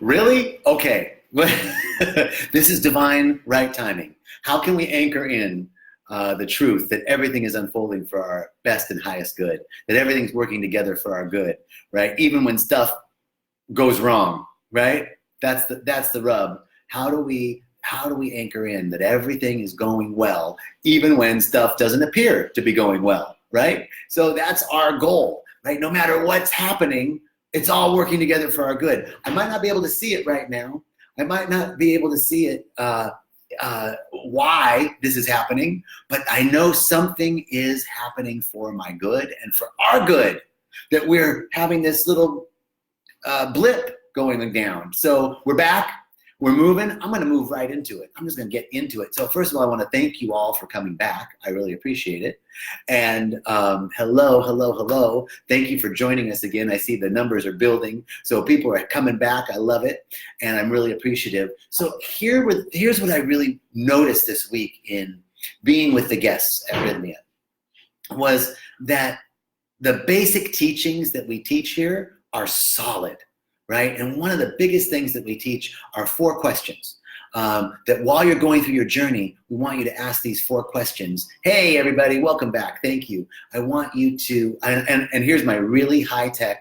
Really? Okay. This is divine right timing. How can we anchor in the truth that everything is unfolding for our best and highest good, that everything's working together for our good, right? Even when stuff goes wrong, right? That's the rub. How do we anchor in that everything is going well, even when stuff doesn't appear to be going well, right? So that's our goal, right? No matter what's happening, it's all working together for our good. I might not be able to see it right now. I might not be able to see it, why this is happening, but I know something is happening for my good and for our good, that we're having this little blip going down. So we're back. We're moving. I'm going to move right into it. I'm just going to get into it. So first of all, I want to thank you all for coming back. I really appreciate it. And hello. Thank you for joining us again. I see the numbers are building. So people are coming back. I love it. And I'm really appreciative. So here's what I really noticed this week in being with the guests at Rythmia was that the basic teachings that we teach here are solid. Right? And one of the biggest things that we teach are 4 questions. That while you're going through your journey, we want you to ask these 4 questions. Hey, everybody, welcome back. Thank you. I want you to, and here's my really high-tech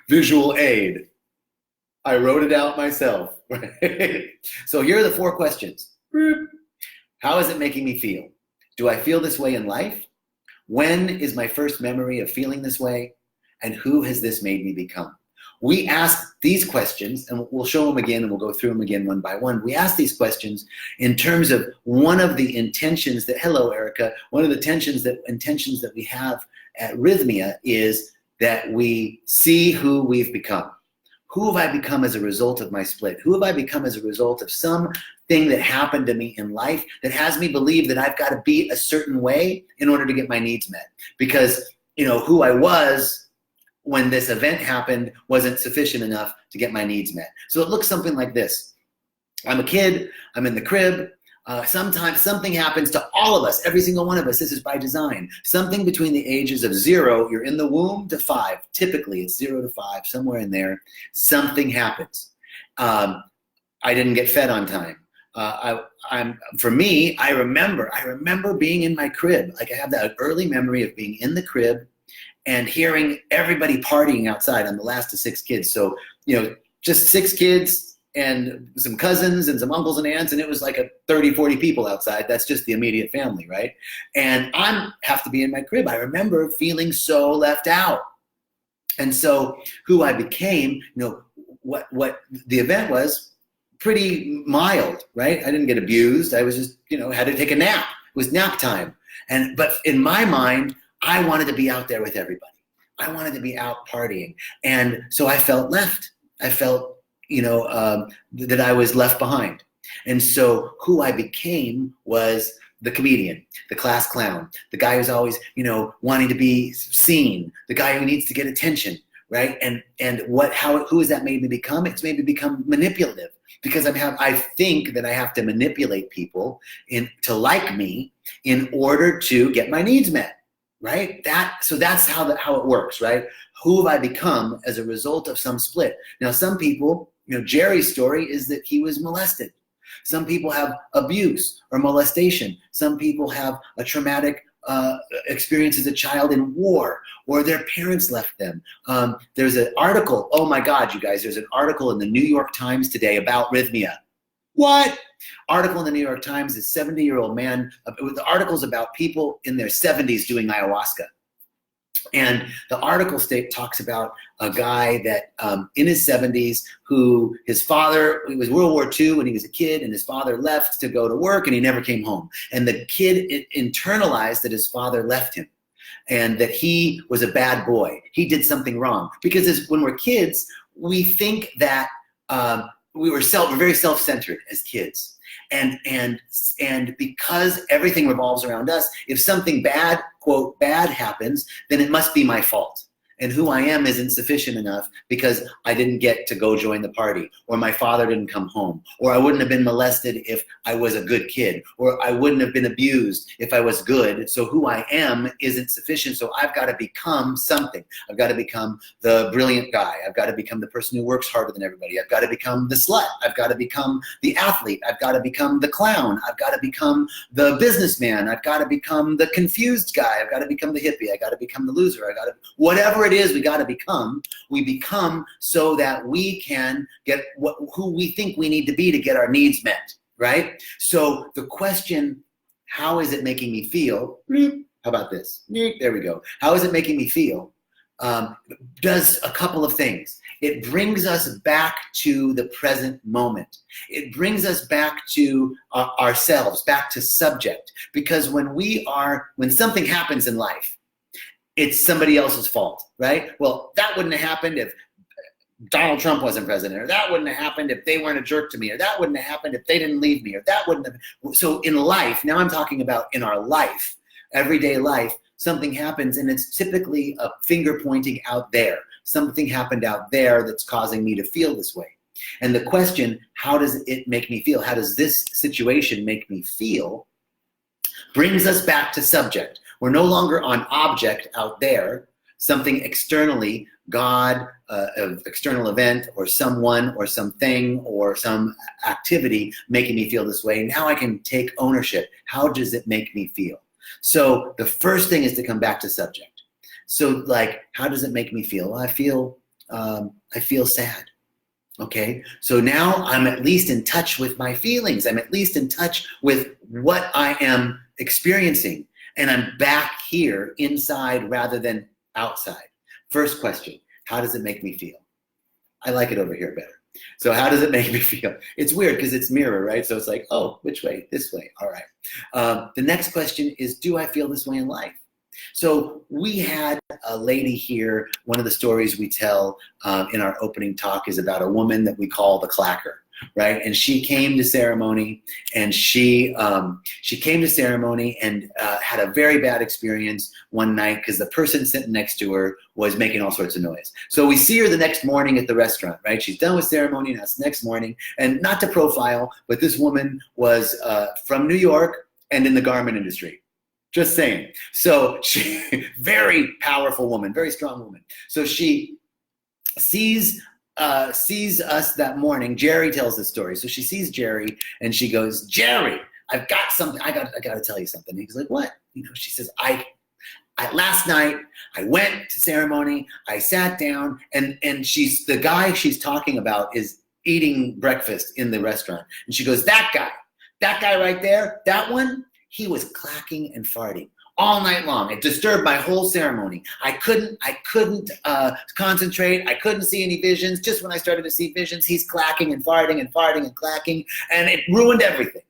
visual aid. I wrote it out myself. Right? So here are the 4 questions. How is it making me feel? Do I feel this way in life? When is my first memory of feeling this way? And who has this made me become? We ask these questions, and we'll show them again, and we'll go through them again one by one. We ask these questions in terms of one of the intentions that, hello, Erica, one of the intentions that we have at Rythmia is that we see who we've become. Who have I become as a result of my split? Who have I become as a result of something that happened to me in life that has me believe that I've got to be a certain way in order to get my needs met? Because, who I was when this event happened wasn't sufficient enough to get my needs met. So it looks something like this. I'm a kid, I'm in the crib. Sometimes something happens to all of us, every single one of us. This is by design. Something between the ages of 0, you're in the womb, to 5. Typically it's 0 to 5, somewhere in there. Something happens. I didn't get fed on time. For me, I remember being in my crib. Like I have that early memory of being in the crib and hearing everybody partying outside. I'm the last of 6 kids. So, just 6 kids and some cousins and some uncles and aunts. And it was like 30, 40 people outside. That's just the immediate family, right? And I have to be in my crib. I remember feeling so left out. And so who I became, what the event was pretty mild, right? I didn't get abused. I was just, had to take a nap. It was nap time. But in my mind, I wanted to be out there with everybody. I wanted to be out partying. And so I felt left. I felt, that I was left behind. And so who I became was the comedian, the class clown, the guy who's always, wanting to be seen, the guy who needs to get attention, right? And who has that made me become? It's made me become manipulative because I think that I have to manipulate people to like me in order to get my needs met. Right? So that's how it works, right? Who have I become as a result of some split? Now, some people, Jerry's story is that he was molested. Some people have abuse or molestation. Some people have a traumatic experience as a child in war, or their parents left them. There's an article, oh my God, you guys, there's an article in the New York Times today about Rythmia. What? Article in the New York Times is 70-year-old man with articles about people in their 70s doing ayahuasca. And the article talks about a guy that in his 70s who his father, it was World War II when he was a kid, and his father left to go to work and he never came home. And the kid internalized that his father left him and that he was a bad boy. He did something wrong. Because when we're kids, we think that we're very self-centered as kids. And because everything revolves around us, if something bad, quote, bad happens, then it must be my fault. And who I am isn't sufficient enough because I didn't get to go join the party, or my father didn't come home, or I wouldn't have been molested if I was a good kid, or I wouldn't have been abused if I was good. So who I am isn't sufficient. So I've got to become something. I've got to become the brilliant guy. I've got to become the person who works harder than everybody. I've got to become the slut. I've got to become the athlete. I've got to become the clown. I've got to become the businessman. I've got to become the confused guy. I've got to become the hippie. I got to become the loser. I got to, whatever it is we got to become, we become so that we can get who we think we need to be to get our needs met, right? So the question, how is it making me feel? How about this? There we go. How is it making me feel? Does a couple of things. It brings us back to the present moment. It brings us back to ourselves, back to subject. Because when something happens in life, it's somebody else's fault, right? Well, that wouldn't have happened if Donald Trump wasn't president, or that wouldn't have happened if they weren't a jerk to me, or that wouldn't have happened if they didn't leave me, or that wouldn't have. So in life, now I'm talking about in our life, everyday life, something happens and it's typically a finger pointing out there. Something happened out there that's causing me to feel this way. And the question, how does it make me feel? How does this situation make me feel? Brings us back to subject. We're no longer on object out there, something externally, God, an external event, or someone, or something, or some activity making me feel this way. Now I can take ownership. How does it make me feel? So the first thing is to come back to subject. So like, how does it make me feel? Well, I feel sad. Okay, so now I'm at least in touch with my feelings. I'm at least in touch with what I am experiencing. And I'm back here inside rather than outside. First question, how does it make me feel? I like it over here better. So how does it make me feel? It's weird because it's mirror, right? So it's like, oh, which way? This way. All right. The next question is, do I feel this way in life? So we had a lady here. One of the stories we tell in our opening talk is about a woman that we call the clacker, right? And she came to ceremony, and she came to ceremony and had a very bad experience one night because the person sitting next to her was making all sorts of noise. So we see her the next morning at the restaurant, right? She's done with ceremony, and that's next morning. And not to profile, but this woman was from New York and in the garment industry. Just saying. So she, very powerful woman, very strong woman. So she sees us that morning. Jerry tells this story. So she sees Jerry and she goes, Jerry, I've got something. I got to tell you something. He's like, what? She says, I last night I went to ceremony. I sat down, and the guy she's talking about is eating breakfast in the restaurant. And she goes, that guy right there, that one. He was clacking and farting all night long. It disturbed my whole ceremony. I couldn't concentrate. I couldn't see any visions. Just when I started to see visions, he's clacking and farting and farting and clacking, and it ruined everything.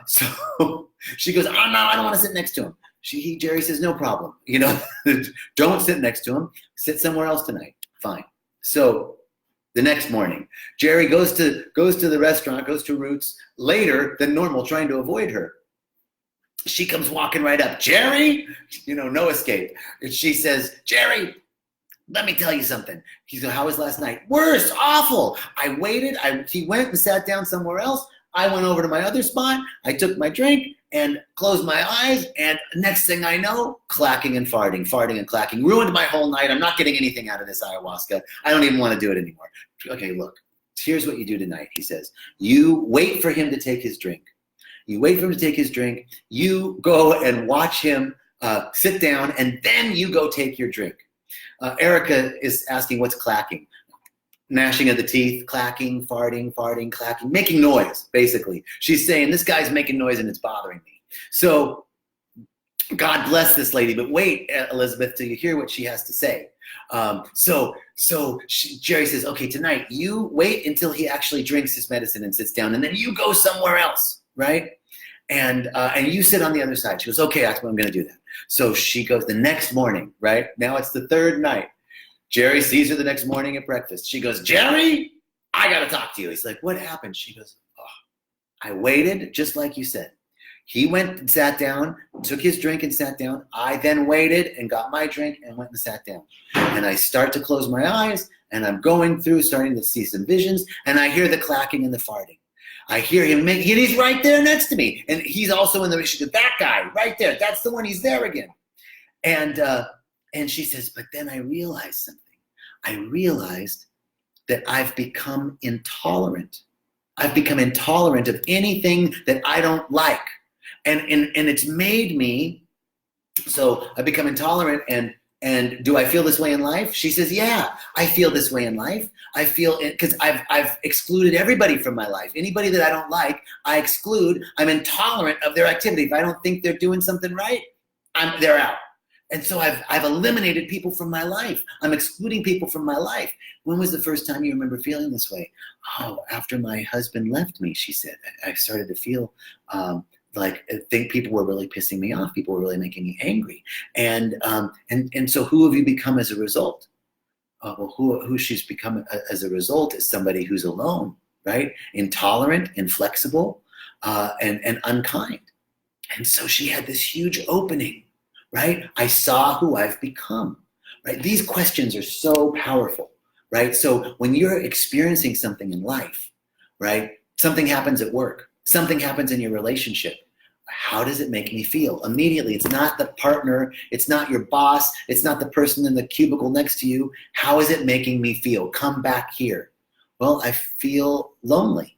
So she goes, oh no, I don't want to sit next to him. Jerry says, no problem. Don't sit next to him. Sit somewhere else tonight. Fine. So the next morning, Jerry goes to the restaurant, goes to Roots later than normal, trying to avoid her. She comes walking right up. Jerry, no escape. And she says, Jerry, let me tell you something. He said, how was last night? Worse, awful. I waited. He went and sat down somewhere else. I went over to my other spot. I took my drink and closed my eyes. And next thing I know, clacking and farting and clacking. Ruined my whole night. I'm not getting anything out of this ayahuasca. I don't even want to do it anymore. Okay, look, here's what you do tonight. He says, you wait for him to take his drink. You wait for him to take his drink. You go and watch him sit down, and then you go take your drink. Erica is asking, what's clacking? Gnashing of the teeth, clacking, farting, clacking, making noise, basically. She's saying, this guy's making noise and it's bothering me. So God bless this lady, but wait, Elizabeth, till you hear what she has to say. Jerry says, okay, tonight you wait until he actually drinks his medicine and sits down, and then you go somewhere else, right? And you sit on the other side. She goes, okay, that's what I'm going to do then. So she goes the next morning, right? Now it's the third night. Jerry sees her the next morning at breakfast. She goes, Jerry, I got to talk to you. He's like, what happened? She goes, oh, I waited just like you said. He went and sat down, took his drink and sat down. I then waited and got my drink and went and sat down. And I start to close my eyes, and I'm going through, starting to see some visions, and I hear the clacking and the farting. I hear him and he's right there next to me. And he's also in the vision. That guy right there, that's the one, he's there again. And she says, but then I realized something. I realized that I've become intolerant. I've become intolerant of anything that I don't like. And it's made me, so I become intolerant. And do I feel this way in life? She says, yeah, I feel this way in life. I feel it because I've excluded everybody from my life. Anybody that I don't like, I exclude. I'm intolerant of their activity. If I don't think they're doing something right, they're out. And so I've eliminated people from my life. I'm excluding people from my life. When was the first time you remember feeling this way? Oh, after my husband left me, she said. I started to feel like I think people were really pissing me off. People were really making me angry. And so who have you become as a result? Well, who she's become as a result is somebody who's alone, right? Intolerant, inflexible, and unkind. And so she had this huge opening, right? I saw who I've become, right? These questions are so powerful, right? So when you're experiencing something in life, right? Something happens at work, something happens in your relationship. How does it make me feel? Immediately, it's not the partner, it's not your boss, it's not the person in the cubicle next to you. How is it making me feel? Come back here. Well, I feel lonely.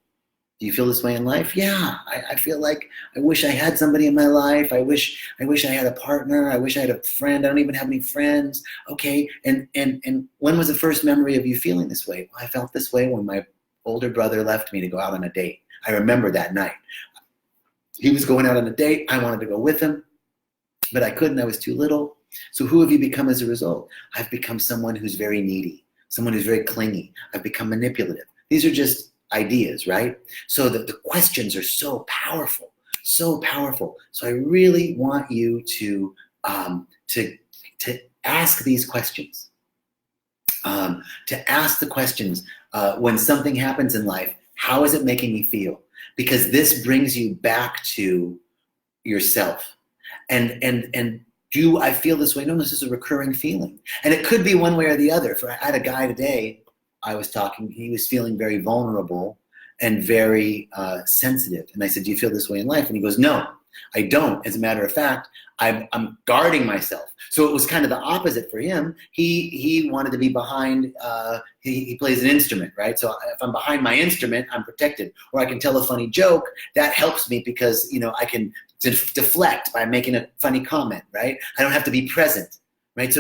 Do you feel this way in life? Yeah, I feel like I wish I had somebody in my life. I wish I had a partner. I wish I had a friend. I don't even have any friends. Okay, and when was the first memory of you feeling this way? Well, I felt this way when my older brother left me to go out on a date. I remember that night. He was going out on a date. I wanted to go with him, but I couldn't. I was too little. So who have you become as a result? I've become someone who's very needy, someone who's very clingy. I've become manipulative. These are just ideas, right? So the questions are so powerful, so powerful. So I really want you to ask these questions, to ask the questions when something happens in life. How is it making me feel? Because this brings you back to yourself. And do I feel this way? No, this is a recurring feeling. And it could be one way or the other. I had a guy today, I was talking, he was feeling very vulnerable and very sensitive. And I said, do you feel this way in life? And he goes, no, I don't. As a matter of fact, I'm guarding myself. So it was kind of the opposite for him. He wanted to be behind, he plays an instrument, right? So if I'm behind my instrument, I'm protected. Or I can tell a funny joke. That helps me because, I can deflect by making a funny comment, right? I don't have to be present, right?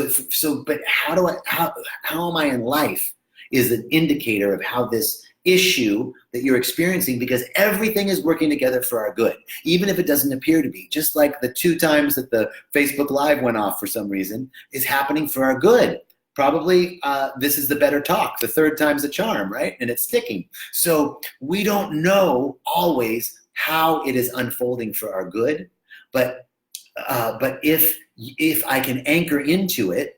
But how am I in life is an indicator of how this issue that you're experiencing, because everything is working together for our good, even if it doesn't appear to be. Just like the 2 times that the Facebook Live went off for some reason is happening for our good. Probably this is the better talk. The 3rd time's the charm, right? And it's sticking. So we don't know always how it is unfolding for our good, but if I can anchor into it,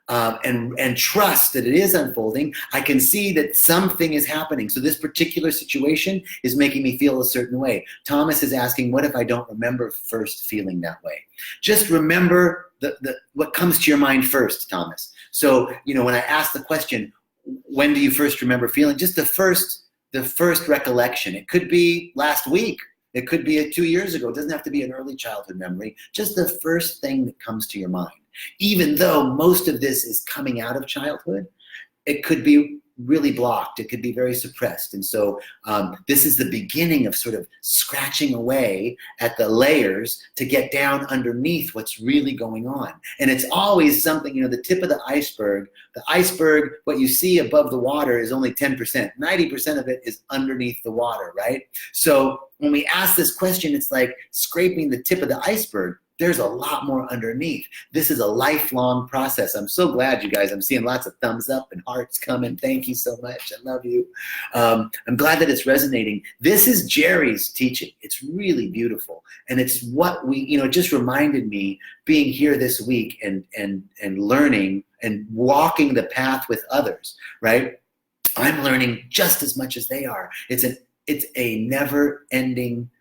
and trust that it is unfolding, I can see that something is happening. So this particular situation is making me feel a certain way. Thomas is asking, what if I don't remember first feeling that way? Just remember what comes to your mind first, Thomas. So, when I ask the question, when do you first remember feeling? Just the first recollection. It could be last week. It could be 2 years ago. It doesn't have to be an early childhood memory. Just the first thing that comes to your mind. Even though most of this is coming out of childhood, it could be really blocked. It could be very suppressed. And so this is the beginning of sort of scratching away at the layers to get down underneath what's really going on. And it's always something, the tip of the iceberg, what you see above the water is only 10%. 90% of it is underneath the water, right? So when we ask this question, it's like scraping the tip of the iceberg. There's a lot more underneath. This is a lifelong process. I'm so glad, you guys. I'm seeing lots of thumbs up and hearts coming. Thank you so much. I love you. I'm glad that it's resonating. This is Jerry's teaching. It's really beautiful. And it's what we, it just reminded me being here this week and learning and walking the path with others, right? I'm learning just as much as they are. It's a never-ending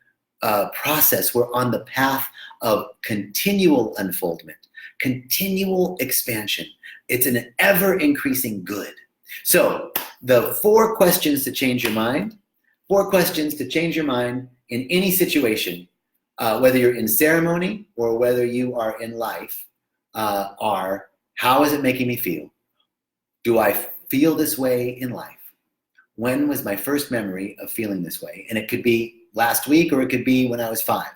process. We're on the path of continual unfoldment, continual expansion. It's an ever-increasing good. So the 4 questions to change your mind, 4 questions to change your mind in any situation, whether you're in ceremony or whether you are in life, are: how is it making me feel? Do I feel this way in life? When was my first memory of feeling this way? And it could be last week, or it could be when I was 5.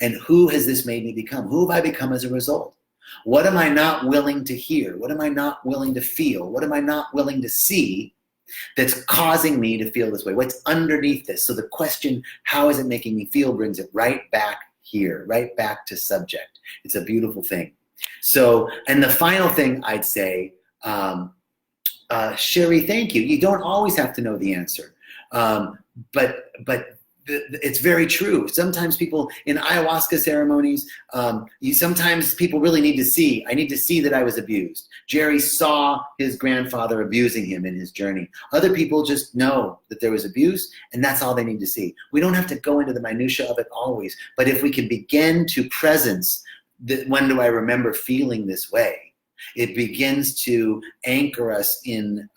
And who has this made me become? Who have I become as a result? What am I not willing to hear? What am I not willing to feel? What am I not willing to see that's causing me to feel this way? What's underneath this? So the question, how is it making me feel, brings it right back here, right back to subject. It's a beautiful thing. So, and the final thing I'd say, Sherry, thank you. You don't always have to know the answer, but it's very true. Sometimes people in ayahuasca ceremonies, sometimes people really need to see. I need to see that I was abused. Jerry saw his grandfather abusing him in his journey. Other people just know that there was abuse, and that's all they need to see. We don't have to go into the minutia of it always, but if we can begin to presence when do I remember feeling this way, it begins to anchor us in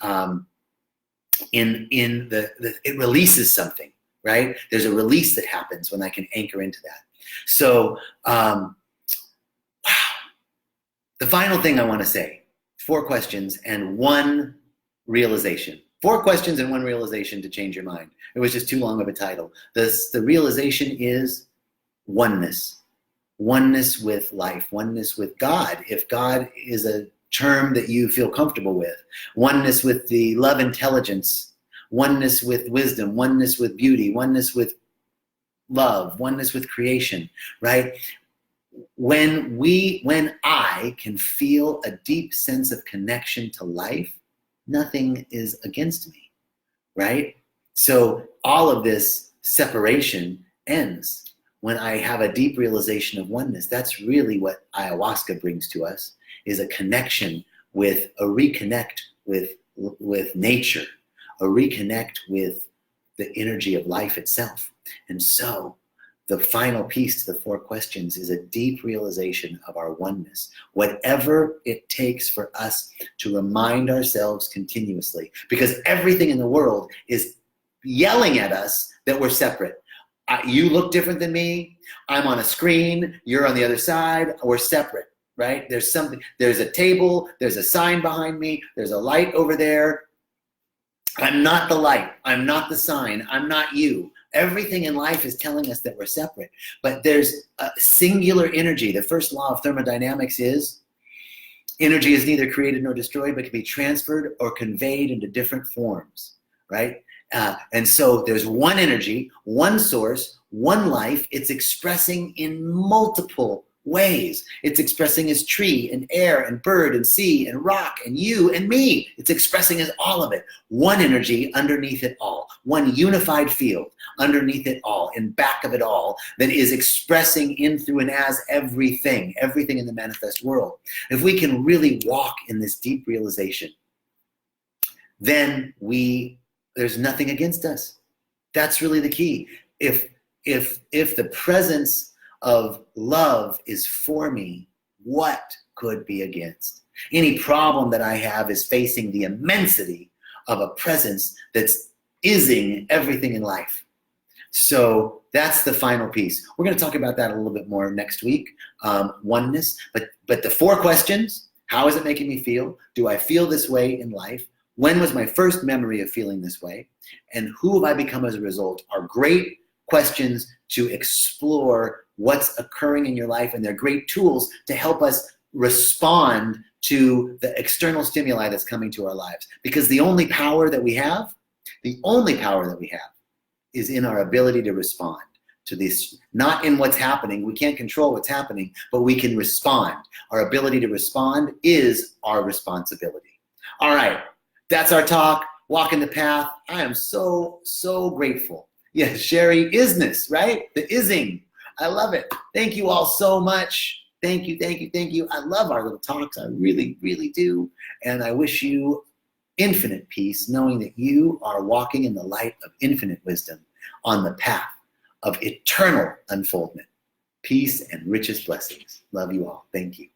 it releases something. Right? There's a release that happens when I can anchor into that. So, wow. The final thing I want to say, 4 questions and 1 realization. 4 questions and 1 realization to change your mind. It was just too long of a title. The realization is oneness. Oneness with life. Oneness with God. If God is a term that you feel comfortable with. Oneness with the love intelligence. Oneness with wisdom, oneness with beauty, oneness with love, oneness with creation, right? When I can feel a deep sense of connection to life, nothing is against me, right? So all of this separation ends when I have a deep realization of oneness. That's really what ayahuasca brings to us, is a connection with, a reconnect with nature, a reconnect with the energy of life itself. And so the final piece to the 4 questions is a deep realization of our oneness. Whatever it takes for us to remind ourselves continuously, because everything in the world is yelling at us that we're separate. You look different than me. I'm on a screen. You're on the other side. We're separate, right? There's something, there's a table, there's a sign behind me, there's a light over there. I'm not the light. I'm not the sign. I'm not you. Everything in life is telling us that we're separate. But there's a singular energy. The first law of thermodynamics is energy is neither created nor destroyed, but can be transferred or conveyed into different forms, right? And so there's one energy, one source, one life. It's expressing in multiple ways. It's expressing as tree and air and bird and sea and rock and you and me. It's expressing as all of it. One energy underneath it all. One unified field underneath it all, in back of it all, that is expressing in, through, and as everything in the manifest world. If we can really walk in this deep realization, then there's nothing against us. That's really the key. If the presence of love is for me, what could be against? Any problem that I have is facing the immensity of a presence that's ising everything in life. So that's the final piece. We're going to talk about that a little bit more next week, oneness. But the 4 questions: how is it making me feel? Do I feel this way in life? When was my first memory of feeling this way? And who have I become as a result? Are great questions to explore what's occurring in your life, and they're great tools to help us respond to the external stimuli that's coming to our lives. Because the only power that we have is in our ability to respond to this, not in what's happening. We can't control what's happening, but we can respond. Our ability to respond is our responsibility. All right, that's our talk, walking the path. I am so, so grateful. Yeah, Sherry, isness, right? The ising. I love it. Thank you all so much. Thank you, thank you, thank you. I love our little talks. I really, really do. And I wish you infinite peace, knowing that you are walking in the light of infinite wisdom on the path of eternal unfoldment. Peace and richest blessings. Love you all. Thank you.